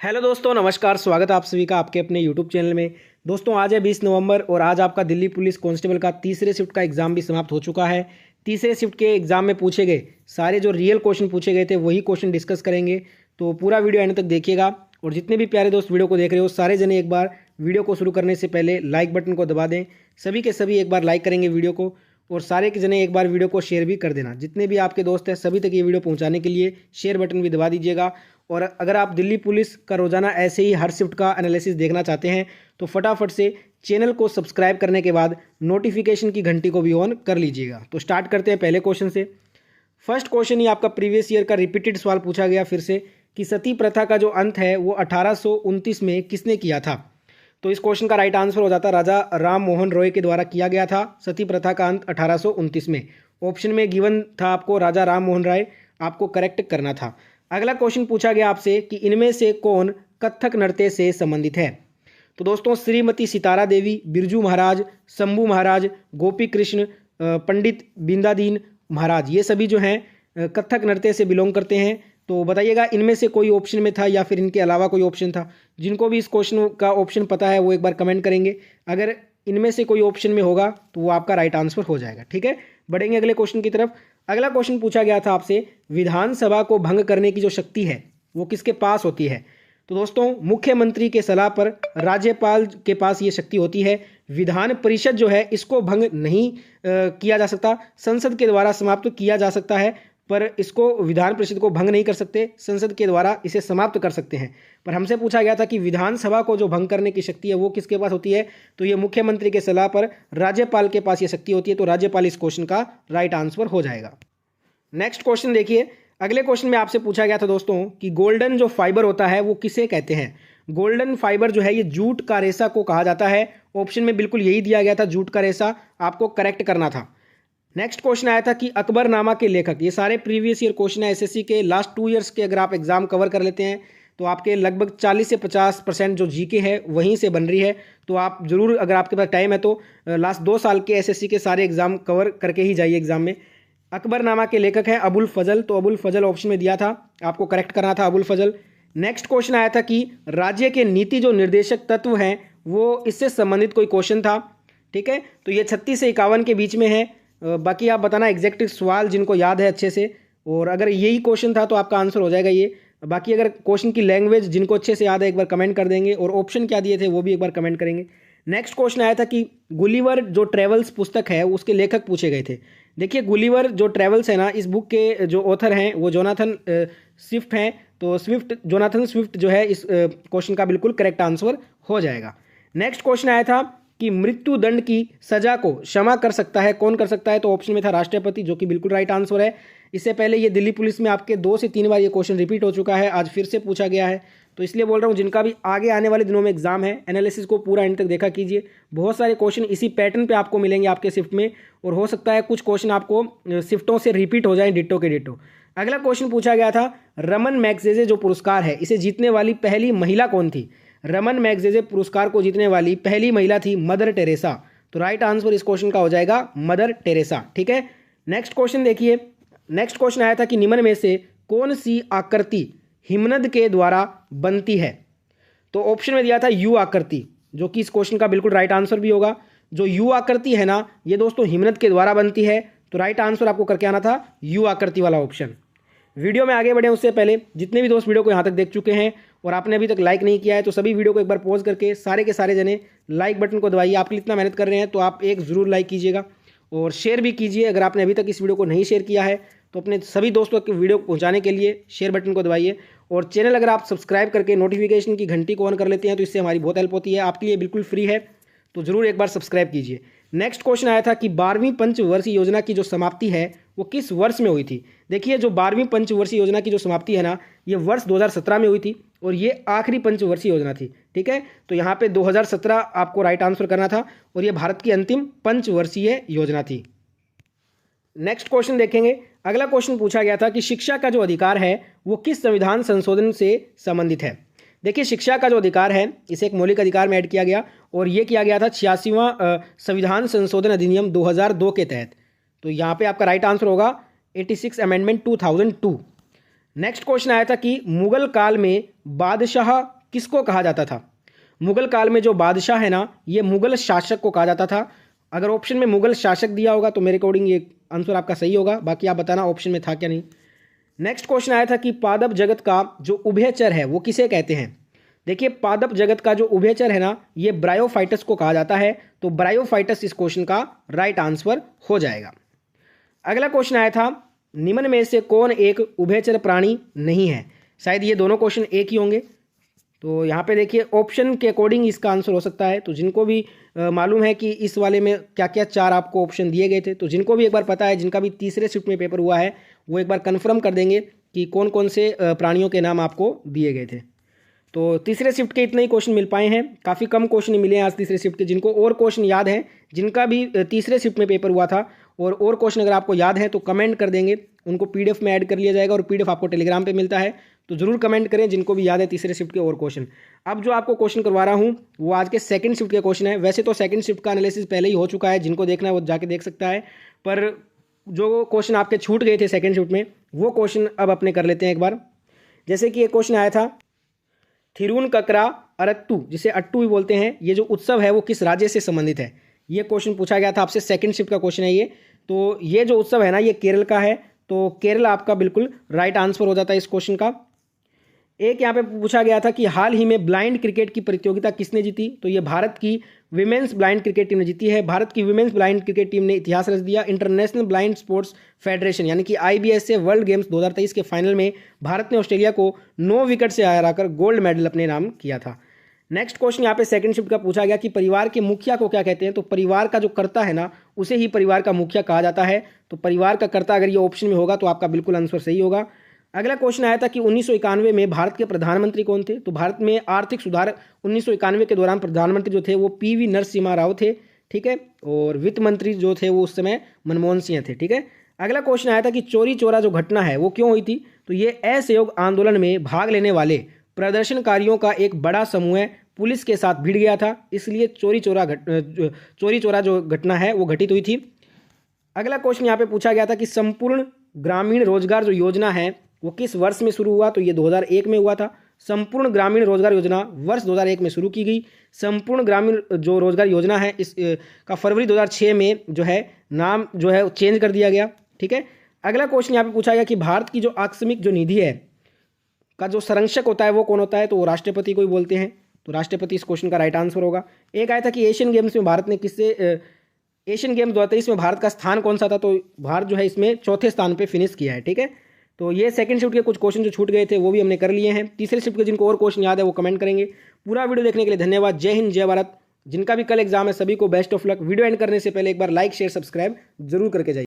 Hello दोस्तों, नमस्कार। स्वागत है आप सभी का आपके अपने यूट्यूब चैनल में। दोस्तों, आज है 20 नवंबर और आज आपका दिल्ली पुलिस कांस्टेबल का तीसरे शिफ्ट का एग्ज़ाम भी समाप्त हो चुका है। तीसरे शिफ्ट के एग्ज़ाम में पूछे गए सारे जो रियल क्वेश्चन पूछे गए थे वही क्वेश्चन डिस्कस करेंगे। तो पूरा वीडियो एंड तक देखिएगा और जितने भी प्यारे दोस्त वीडियो को देख रहे हो सारे जने एक बार वीडियो को शुरू करने से पहले लाइक बटन को दबा दें। सभी के सभी एक बार लाइक करेंगे वीडियो को और सारे के जने एक बार वीडियो को शेयर भी कर देना। जितने भी आपके दोस्त हैं सभी तक ये वीडियो पहुंचाने के लिए शेयर बटन भी दबा दीजिएगा। और अगर आप दिल्ली पुलिस का रोजाना ऐसे ही हर शिफ्ट का एनालिसिस देखना चाहते हैं तो फटाफट से चैनल को सब्सक्राइब करने के बाद नोटिफिकेशन की घंटी को भी ऑन कर लीजिएगा। तो स्टार्ट करते हैं पहले क्वेश्चन से। फर्स्ट क्वेश्चन ही आपका प्रीवियस ईयर का रिपीटेड सवाल पूछा गया फिर से कि सती प्रथा का जो अंत है वो 1829 में किसने किया था। तो इस क्वेश्चन का राइट आंसर हो जाता राजा राम मोहन रॉय के द्वारा किया गया था सती प्रथा का अंत 1829 में। ऑप्शन में गिवन था आपको राजा राम मोहन राय, आपको करेक्ट करना था। अगला क्वेश्चन पूछा गया आपसे कि इनमें से कौन कथक नृत्य से संबंधित है। तो दोस्तों, श्रीमती सितारा देवी, बिरजू महाराज, शंभू महाराज, गोपी कृष्ण, पंडित बिंदादीन महाराज, ये सभी जो हैं कथक नृत्य से बिलोंग करते हैं। तो बताइएगा इनमें से कोई ऑप्शन में था या फिर इनके अलावा कोई ऑप्शन था। जिनको भी इस क्वेश्चन का ऑप्शन पता है वो एक बार कमेंट करेंगे। अगर इनमें से कोई ऑप्शन में होगा तो वो आपका राइट आंसर हो जाएगा। ठीक है, बढ़ेंगे अगले क्वेश्चन की तरफ। अगला क्वेश्चन पूछा गया था आपसे विधानसभा को भंग करने की जो शक्ति है वो किसके पास होती है। तो दोस्तों, मुख्यमंत्री के सलाह पर राज्यपाल के पास ये शक्ति होती है। विधान परिषद जो है इसको भंग नहीं किया जा सकता, संसद के द्वारा समाप्त किया जा सकता है, पर इसको विधान परिषद को भंग नहीं कर सकते, संसद के द्वारा इसे समाप्त कर सकते हैं। पर हमसे पूछा गया था कि विधानसभा को जो भंग करने की शक्ति है वो किसके पास होती है। तो ये मुख्यमंत्री के सलाह पर राज्यपाल के पास ये शक्ति होती है। तो राज्यपाल इस क्वेश्चन का राइट आंसर हो जाएगा। नेक्स्ट क्वेश्चन देखिए। अगले क्वेश्चन में आपसे पूछा गया था दोस्तों कि गोल्डन जो फाइबर होता है वो किसे कहते हैं। गोल्डन फाइबर जो है ये जूट का रेशा को कहा जाता है। ऑप्शन में बिल्कुल यही दिया गया था, जूट का रेशा, आपको करेक्ट करना था। नेक्स्ट क्वेश्चन आया था कि अकबरनामा के लेखक, ये सारे प्रीवियस ईयर क्वेश्चन है एसएससी के लास्ट 2 ईयर्स के। अगर आप एग्जाम कवर कर लेते हैं तो आपके लगभग 40 से 50% जो जीके है वहीं से बन रही है। तो आप जरूर, अगर आपके पास टाइम है तो लास्ट 2 साल के एसएससी के सारे एग्जाम कवर करके ही जाइए एग्जाम में। अकबरनामा के लेखक हैं अबुल फजल, तो अबुल फजल ऑप्शन में दिया था, आपको करेक्ट करना था अबुल फजल। नेक्स्ट क्वेश्चन आया था कि राज्य के नीति जो निर्देशक तत्व हैं वो इससे संबंधित कोई क्वेश्चन था। ठीक है, तो ये 36 से 51 के बीच में है। बाकी आप बताना एग्जैक्ट सवाल जिनको याद है अच्छे से, और अगर यही क्वेश्चन था तो आपका आंसर हो जाएगा ये। बाकी अगर क्वेश्चन की लैंग्वेज जिनको अच्छे से याद है एक बार कमेंट कर देंगे और ऑप्शन क्या दिए थे वो भी एक बार कमेंट करेंगे। नेक्स्ट क्वेश्चन आया था कि गुलिवर जो ट्रेवल्स पुस्तक है उसके लेखक पूछे गए थे। देखिए, गुलिवर जो ट्रेवल्स है ना, इस बुक के जो ऑथर हैं वो जोनाथन स्विफ्ट हैं। तो जोनाथन स्विफ्ट जो है इस क्वेश्चन का बिल्कुल करेक्ट आंसर हो जाएगा। नेक्स्ट क्वेश्चन आया था कि मृत्यु दंड की सजा को क्षमा कर सकता है, कौन कर सकता है। तो ऑप्शन में था राष्ट्रपति, जो कि बिल्कुल राइट आंसर है। इससे पहले ये दिल्ली पुलिस में आपके 2 से 3 बार ये क्वेश्चन रिपीट हो चुका है, आज फिर से पूछा गया है। तो इसलिए बोल रहा हूँ जिनका भी आगे आने वाले दिनों में एग्जाम है एनालिसिस को पूरा एंड तक देखा कीजिए। बहुत सारे क्वेश्चन इसी पैटर्न पे आपको मिलेंगे आपके शिफ्ट में, और हो सकता है कुछ क्वेश्चन आपको शिफ्टों से रिपीट हो जाए डिट्टो के डिट्टो। अगला क्वेश्चन पूछा गया था रमन मैगसेसे जो पुरस्कार है इसे जीतने वाली पहली महिला कौन थी। रमन मैगसेसे पुरस्कार को जीतने वाली पहली महिला थी मदर टेरेसा। तो राइट आंसर इस क्वेश्चन का हो जाएगा मदर टेरेसा। ठीक है, नेक्स्ट क्वेश्चन देखिए। नेक्स्ट क्वेश्चन आया था कि निम्न में से कौन सी आकृति हिमनद के द्वारा बनती है। तो ऑप्शन में दिया था यू आकृति, जो कि इस क्वेश्चन का बिल्कुल राइट आंसर भी होगा। जो यू आकृति है ना, ये दोस्तों हिमनद के द्वारा बनती है। तो राइट आंसर आपको करके आना था यू आकृति वाला ऑप्शन। वीडियो में आगे बढ़े उससे पहले जितने भी दोस्त वीडियो को यहाँ तक देख चुके हैं और आपने अभी तक लाइक नहीं किया है तो सभी वीडियो को एक बार पॉज करके सारे के सारे जने लाइक बटन को दबाइए। आपके लिए इतना मेहनत कर रहे हैं तो आप एक ज़रूर लाइक कीजिएगा और शेयर भी कीजिए। अगर आपने अभी तक इस वीडियो को नहीं शेयर किया है तो अपने सभी दोस्तों के वीडियो को पहुँचाने के लिए शेयर बटन को दबाइए। और चैनल अगर आप सब्सक्राइब करके नोटिफिकेशन की घंटी को ऑन कर लेते हैं तो इससे हमारी बहुत हेल्प होती है, आपके लिए बिल्कुल फ्री है, तो ज़रूर एक बार सब्सक्राइब कीजिए। नेक्स्ट क्वेश्चन आया था कि 12वीं पंचवर्षीय योजना की जो समाप्ति है वो किस वर्ष में हुई थी। देखिए, जो 12वीं पंचवर्षीय योजना की जो समाप्ति है ना, ये वर्ष 2017 में हुई थी और ये आखिरी पंचवर्षीय योजना थी। ठीक है, तो यहाँ पे 2017 आपको राइट आंसर करना था और ये भारत की अंतिम पंचवर्षीय योजना थी। नेक्स्ट क्वेश्चन देखेंगे। अगला क्वेश्चन पूछा गया था कि शिक्षा का जो अधिकार है वो किस संविधान संशोधन से संबंधित है। देखिए, शिक्षा का जो अधिकार है इसे एक मौलिक अधिकार में ऐड किया गया और ये किया गया था 86वां संविधान संशोधन अधिनियम 2002 के तहत। तो यहाँ पे आपका राइट आंसर होगा 86 अमेंडमेंट 2002। नेक्स्ट क्वेश्चन आया था कि मुगल काल में बादशाह किसको कहा जाता था। मुगल काल में जो बादशाह है ना, ये मुगल शासक को कहा जाता था। अगर ऑप्शन में मुगल शासक दिया होगा तो मेरे अकॉर्डिंग ये आंसर आपका सही होगा, बाकी आप बताना ऑप्शन में था क्या नहीं। नेक्स्ट क्वेश्चन आया था कि पादप जगत का जो उभयचर है वो किसे कहते हैं। देखिए, पादप जगत का जो उभयचर है ना, ये ब्रायोफाइटस को कहा जाता है, तो ब्रायोफाइटस इस क्वेश्चन का राइट आंसर हो जाएगा। अगला क्वेश्चन आया था, निम्न में से कौन एक उभयचर प्राणी नहीं है। शायद ये दोनों क्वेश्चन एक ही होंगे, तो यहाँ पे देखिए ऑप्शन के अकॉर्डिंग इसका आंसर हो सकता है। तो जिनको भी मालूम है कि इस वाले में क्या क्या चार आपको ऑप्शन दिए गए थे, तो जिनको भी एक बार पता है, जिनका भी तीसरे शिफ्ट में पेपर हुआ है, वो एक बार कंफर्म कर देंगे कि कौन कौन से प्राणियों के नाम आपको दिए गए थे। तो तीसरे शिफ्ट के इतने ही क्वेश्चन मिल पाए हैं, काफ़ी कम क्वेश्चन मिले हैं आज तीसरे शिफ्ट के। जिनको और क्वेश्चन याद हैं, जिनका भी तीसरे शिफ्ट में पेपर हुआ था और क्वेश्चन अगर आपको याद है तो कमेंट कर देंगे, उनको पीडीएफ में ऐड कर लिया जाएगा और पीडीएफ आपको टेलीग्राम पे मिलता है, तो जरूर कमेंट करें जिनको भी याद है तीसरे शिफ्ट के और क्वेश्चन। अब जो आपको क्वेश्चन करवा रहा हूँ वो आज के सेकंड शिफ्ट के क्वेश्चन है। वैसे तो सेकंड शिफ्ट का एनालिसिस पहले ही हो चुका है, जिनको देखना है वो जाके देख सकता है, पर जो क्वेश्चन आपके छूट गए थे सेकंड शिफ्ट में, वो क्वेश्चन अब अपने कर लेते हैं एक बार। जैसे कि एक क्वेश्चन आया था, थिरुनककरा अरत्तू, जिसे अट्टू भी बोलते हैं, ये जो उत्सव है वो किस राज्य से संबंधित है। ये क्वेश्चन पूछा गया था आपसे, सेकंड शिफ्ट का क्वेश्चन है ये। तो ये जो उत्सव है ना, ये केरल का है, तो केरल आपका बिल्कुल राइट आंसर हो जाता है इस क्वेश्चन का। एक यहाँ पे पूछा गया था कि हाल ही में ब्लाइंड क्रिकेट की प्रतियोगिता किसने जीती, तो ये भारत की विमेंस ब्लाइंड क्रिकेट टीम ने जीती है। भारत की विमेंस ब्लाइंड क्रिकेट टीम ने इतिहास रच दिया। इंटरनेशनल ब्लाइंड स्पोर्ट्स फेडरेशन यानी कि IBS से वर्ल्ड गेम्स 2023 के फाइनल में भारत ने ऑस्ट्रेलिया को 9 विकेट से हराकर गोल्ड मेडल अपने नाम किया था। नेक्स्ट क्वेश्चन यहाँ पे सेकंड शिफ्ट का पूछा गया कि परिवार के मुखिया को क्या कहते हैं। तो परिवार का जो कर्ता है ना, उसे ही परिवार का मुखिया कहा जाता है। तो परिवार का कर्ता अगर ये ऑप्शन में होगा तो आपका बिल्कुल आंसर सही होगा। अगला क्वेश्चन आया था कि 1991 में भारत के प्रधानमंत्री कौन थे। तो भारत में आर्थिक सुधार 1991 के दौरान प्रधानमंत्री जो थे वो PV नरसिम्हा राव थे, ठीक है, और वित्त मंत्री जो थे वो उस समय मनमोहन सिंह थे, ठीक है। अगला क्वेश्चन आया था कि चोरी चोरा जो घटना है वो क्यों हुई थी। तो ये असहयोग आंदोलन में भाग लेने वाले प्रदर्शनकारियों का एक बड़ा समूह पुलिस के साथ भिड़ गया था, इसलिए चोरी चोरा जो घटना है वो घटित हुई थी। अगला क्वेश्चन यहाँ पे पूछा गया था कि संपूर्ण ग्रामीण रोजगार जो योजना है वो किस वर्ष में शुरू हुआ। तो ये 2001 में हुआ था। संपूर्ण ग्रामीण रोजगार योजना वर्ष 2001 में शुरू की गई। संपूर्ण ग्रामीण जो रोजगार योजना है इस का फरवरी 2006 में जो है नाम जो है चेंज कर दिया गया, ठीक है। अगला क्वेश्चन यहाँ पे पूछा गया कि भारत की जो आकस्मिक जो निधि है का जो संरक्षक होता है वो कौन होता है। तो वो राष्ट्रपति को ही बोलते हैं, तो राष्ट्रपति इस क्वेश्चन का राइट आंसर होगा। एक आया था कि एशियन गेम्स में भारत ने एशियन गेम्स 2023 में भारत का स्थान कौन सा था। तो भारत जो है इसमें चौथे स्थान पे फिनिश किया है, ठीक है। तो ये सेकंड शिफ्ट के कुछ क्वेश्चन जो छूट गए थे वो भी हमने कर लिए हैं। तीसरे शिफ्ट के जिनको और क्वेश्चन याद है वो कमेंट करेंगे। पूरा वीडियो देखने के लिए धन्यवाद। जय हिंद, जय भारत। जिनका भी कल एग्जाम है सभी को best of luck. Video and करने से पहले एक बार लाइक शेयर सब्सक्राइब जरूर करके जाइए।